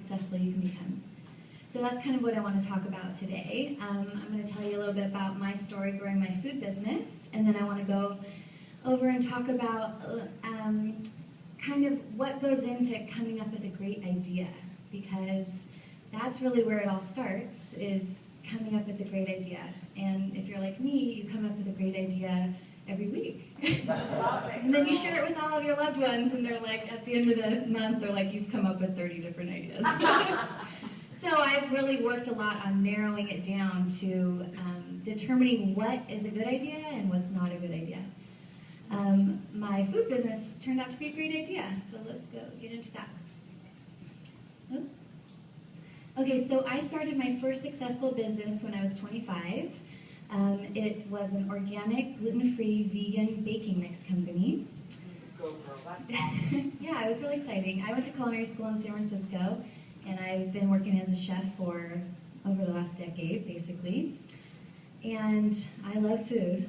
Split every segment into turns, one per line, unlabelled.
successful you can become. So that's kind of what I want to talk about today. I'm going to tell you a little bit about my story growing my food business, and then I want to go over and talk about kind of what goes into coming up with a great idea, because that's really where it all starts, is coming up with a great idea. And if you're like me, you come up with a great idea every week. And then you share it with all of your loved ones, and they're like, at the end of the month, they're like, you've come up with 30 different ideas. So I've really worked a lot on narrowing it down to determining what is a good idea and what's not a good idea. My food business turned out to be a great idea, so let's go get into that. Oh. Okay, so I started my first successful business when I was 25. It was an organic, gluten-free, vegan baking mix company.
Go girl, that's awesome.
Yeah, it was really exciting. I went to culinary school in San Francisco, and I've been working as a chef for over the last decade, basically. And I love food.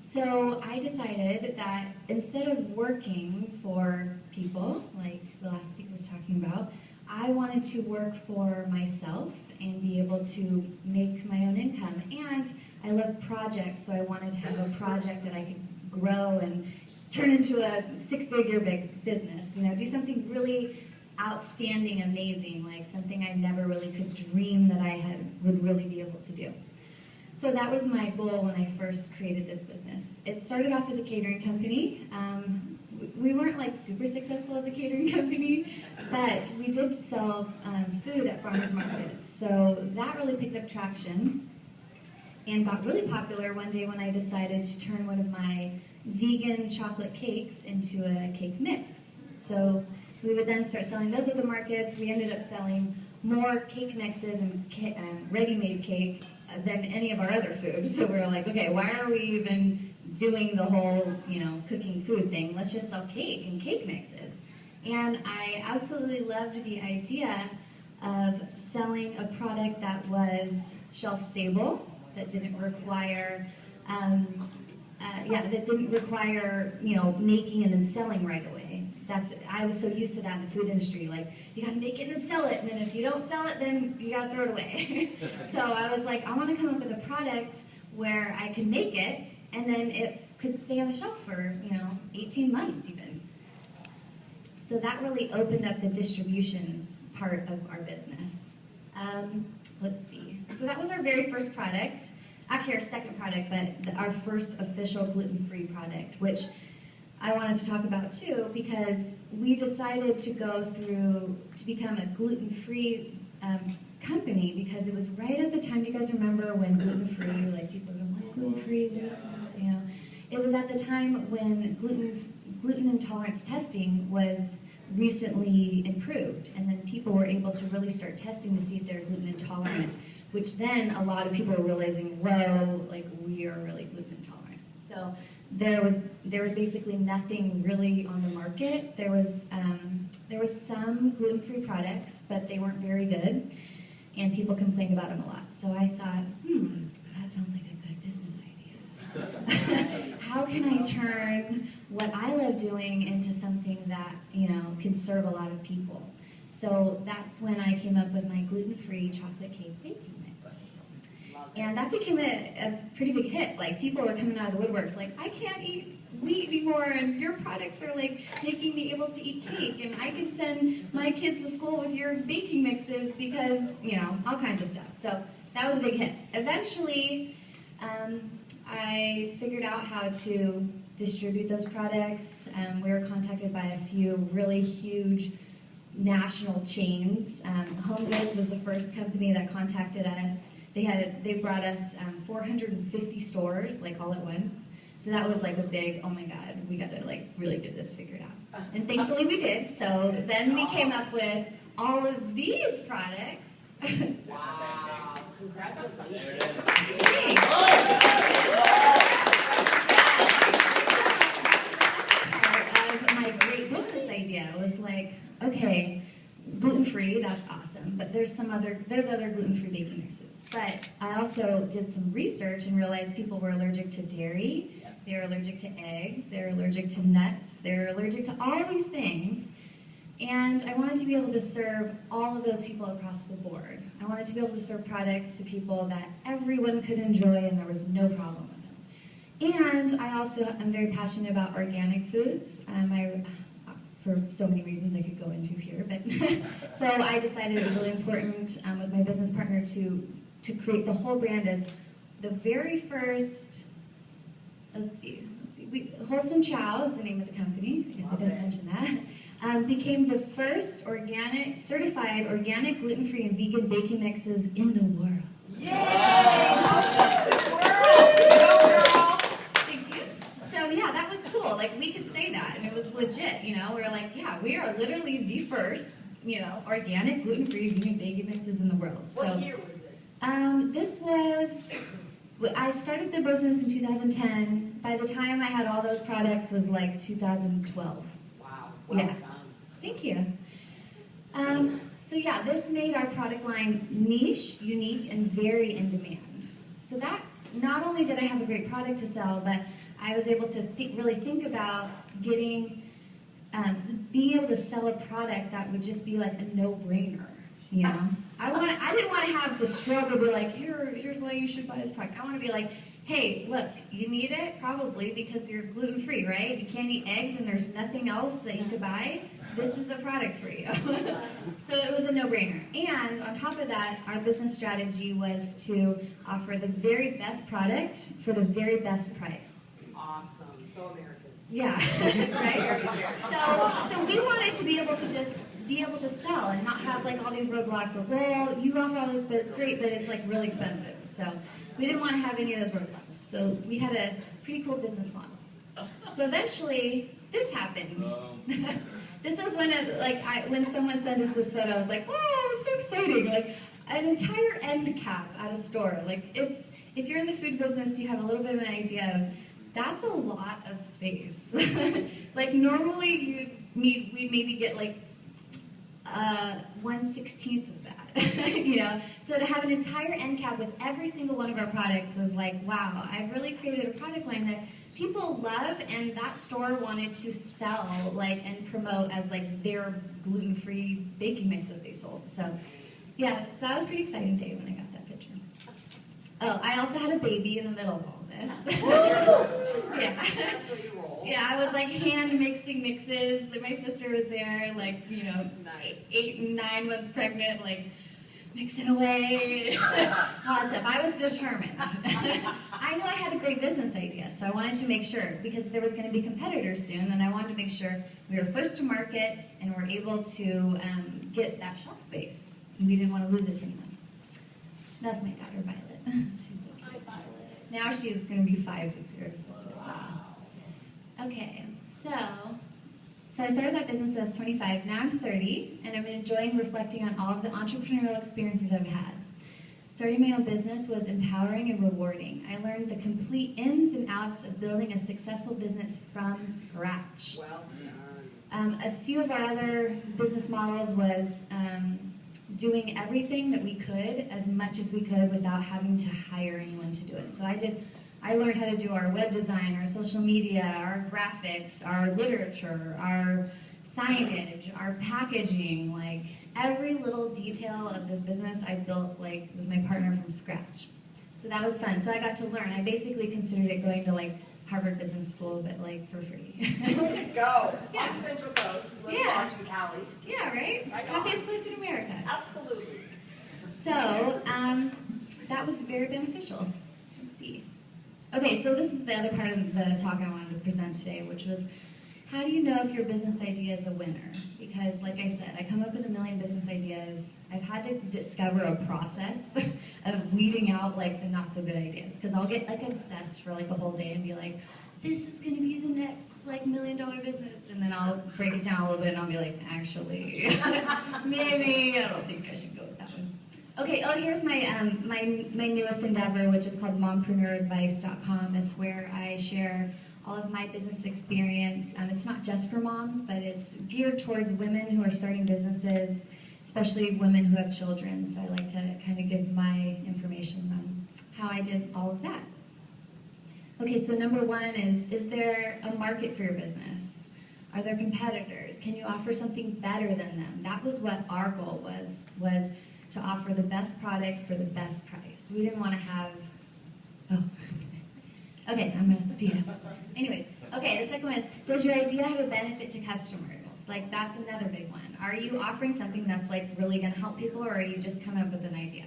So I decided that instead of working for people, like the last speaker was talking about, I wanted to work for myself and be able to make my own income. And I love projects, so I wanted to have a project that I could grow and turn into a six-figure big business. You know, do something really outstanding, amazing, like something I never really could dream that I would really be able to do. So that was my goal when I first created this business. It started off as a catering company. We weren't like super successful as a catering company, but we did sell food at farmers markets. So that really picked up traction and got really popular one day when I decided to turn one of my vegan chocolate cakes into a cake mix. So we would then start selling those at the markets. We ended up selling more cake mixes and ready-made cake than any of our other food. So we were like, okay, why are we even doing the whole, cooking food thing? Let's just sell cake and cake mixes. And I absolutely loved the idea of selling a product that was shelf-stable, that didn't require, making and then selling right away. I was so used to that in the food industry, like, you gotta make it and sell it, and then if you don't sell it, then you gotta throw it away. So I was like, I wanna come up with a product where I can make it, and then it could stay on the shelf for, 18 months even. So that really opened up the distribution part of our business. Let's see. So that was our very first product. Actually, our second product, but our first official gluten-free product, which I wanted to talk about too, because we decided to become a gluten-free company, because it was right at the time. Do you guys remember when gluten-free, like people were going, what's gluten-free, what's that? It was at the time when gluten intolerance testing was recently improved, and then people were able to really start testing to see if they're gluten intolerant, which then a lot of people were realizing, whoa, like we are really gluten intolerant. So there was basically nothing really on the market. There was some gluten-free products, but they weren't very good, and people complained about them a lot. So I thought, that sounds like a good business idea. How can I turn what I love doing into something that, can serve a lot of people? So that's when I came up with my gluten-free chocolate cake baking mix. And that became a pretty big hit. Like, people were coming out of the woodworks like, I can't eat meat anymore, and your products are like making me able to eat cake, and I can send my kids to school with your baking mixes because, all kinds of stuff. So that was a big hit. Eventually, I figured out how to distribute those products. We were contacted by a few really huge national chains. Home Goods was the first company that contacted us. They brought us 450 stores, like, all at once. So that was like a big, oh my God, we got to like really get this figured out. And thankfully we did. So then we came up with all of these products.
Wow. Congratulations.
Thanks. Part of my great business idea was like, okay, gluten-free, that's awesome, but there's other gluten-free baking mixes. But I also did some research and realized people were allergic to dairy, they were allergic to eggs, they're allergic to nuts, they're allergic to all these things. And I wanted to be able to serve all of those people across the board. I wanted to be able to serve products to people that everyone could enjoy and there was no problem with them. And I also am very passionate about organic foods. For so many reasons I could go into here, but so I decided it was really important with my business partner to create the whole brand as the very first, Wholesome Chow is the name of the company, I guess I didn't mention that, became the first certified organic, gluten-free, and vegan baking mixes in the world.
Yay! Go, girl!
Thank you. So yeah, that was cool. Like, we could say that, and it was legit, you know? We're like, yeah, we are literally the first, you know, organic, gluten-free, vegan baking mixes in the world.
What year was this?
I started the business in 2010. By the time I had all those products was like 2012.
Wow, well
Yeah.
done.
Thank you. So yeah, this made our product line niche, unique, and very in demand. So that, not only did I have a great product to sell, but I was able to really think about getting, being able to sell a product that would just be like a no-brainer, you know? I didn't want to have to struggle, be like, here's why you should buy this product. I want to be like, hey, look, you need it probably because you're gluten-free, right? You can't eat eggs and there's nothing else that you could buy. This is the product for you. So it was a no-brainer. And on top of that, our business strategy was to offer the very best product for the very best price.
Awesome. So American.
Yeah, right? So we wanted to be able to just be able to sell and not have like all these roadblocks of, well, you offer all this, but it's great, but it's like really expensive. So we didn't want to have any of those roadblocks. So we had a pretty cool business model. So eventually, this happened. This was when someone sent us this photo, I was like, wow, that's so exciting. Like an entire end cap at a store. Like if you're in the food business, you have a little bit of an idea of, that's a lot of space. Like normally we'd maybe get like 1/16 of that, you know? So to have an entire end cap with every single one of our products was like, wow, I've really created a product line that people love, and that store wanted to sell, like, and promote as like their gluten-free baking mix that they sold. So yeah, so that was a pretty exciting day when I got that picture. Oh, I also had a baby in the middle of all this. Yeah. Yeah, I was like hand mixing mixes. My sister was there, like, you know, 8 and 9 months pregnant, like mixing away. Awesome. I was determined. I knew I had a great business idea, so I wanted to make sure, because there was going to be competitors soon, and I wanted to make sure we were first to market and were able to get that shelf space. And we didn't want to lose it to anyone. That's my daughter, Violet. She's so cute. Hi, Violet. Now she's going to be 5 this year. So it's like, wow. Okay, so I started that business when I was 25. Now I'm 30, and I'm enjoying reflecting on all of the entrepreneurial experiences I've had. Starting my own business was empowering and rewarding. I learned the complete ins and outs of building a successful business from scratch.
Well done.
A few of our other business models was doing everything that we could, as much as we could, without having to hire anyone to do it. So I learned how to do our web design, our social media, our graphics, our literature, our signage, our packaging, like every little detail of this business I built like with my partner from scratch. So that was fun. So I got to learn. I basically considered it going to like Harvard Business School, but like for free.
Way to go.
Yeah.
On the Central Coast.
Yeah.
In Cali.
Yeah, right? Happiest place in America.
Absolutely.
So that was very beneficial. Let's see. Okay, so this is the other part of the talk I wanted to present today, which was, how do you know if your business idea is a winner? Because, like I said, I come up with a million business ideas. I've had to discover a process of weeding out, like, the not-so-good ideas. Because I'll get, like, obsessed for, like, a whole day and be like, this is going to be the next, like, $1 million business. And then I'll break it down a little bit and I'll be like, actually, maybe I don't think I should go with that one. Okay, here's my my newest endeavor, which is called mompreneuradvice.com. It's where I share all of my business experience. It's not just for moms, but it's geared towards women who are starting businesses, especially women who have children. So I like to kind of give my information on how I did all of that. Okay, so number one is there a market for your business? Are there competitors? Can you offer something better than them? That was what our goal was to offer the best product for the best price. We didn't want to have, oh, okay, I'm going to speed up. Anyways, okay, the second one is, does your idea have a benefit to customers? Like, that's another big one. Are you offering something that's like really going to help people, or are you just coming up with an idea?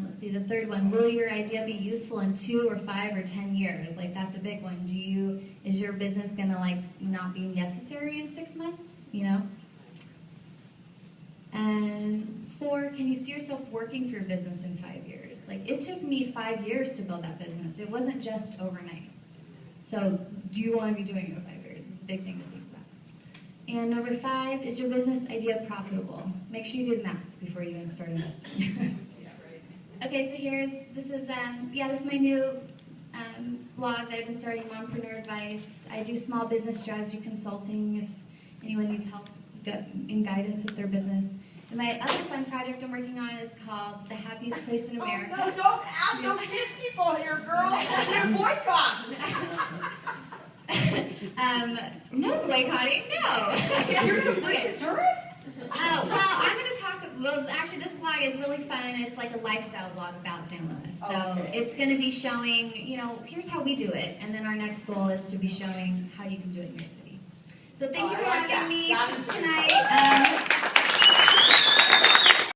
Let's see, the third one, will your idea be useful in 2 or 5 or 10 years? Like, that's a big one. Is your business gonna like not be necessary in 6 months, you know? And 4, can you see yourself working for your business in 5 years? Like, it took me 5 years to build that business. It wasn't just overnight. So, do you want to be doing it in 5 years? It's a big thing to think about. And number 5, is your business idea profitable? Make sure you do the math before you start investing. Okay, so this is my new blog that I've been starting, Mompreneur Advice. I do small business strategy consulting if anyone needs help in guidance with their business. And my other fun project I'm working on is called The Happiest Place in America.
Oh, no, don't get people here, girl. You're boycott.
No boycotting, no.
You're going to bring the tourists?
Actually, this vlog is really fun. It's like a lifestyle vlog about San Luis. So
Okay.
it's going to be showing, here's how we do it. And then our next goal is to be showing how you can do it in your city. So thank you for having me tonight.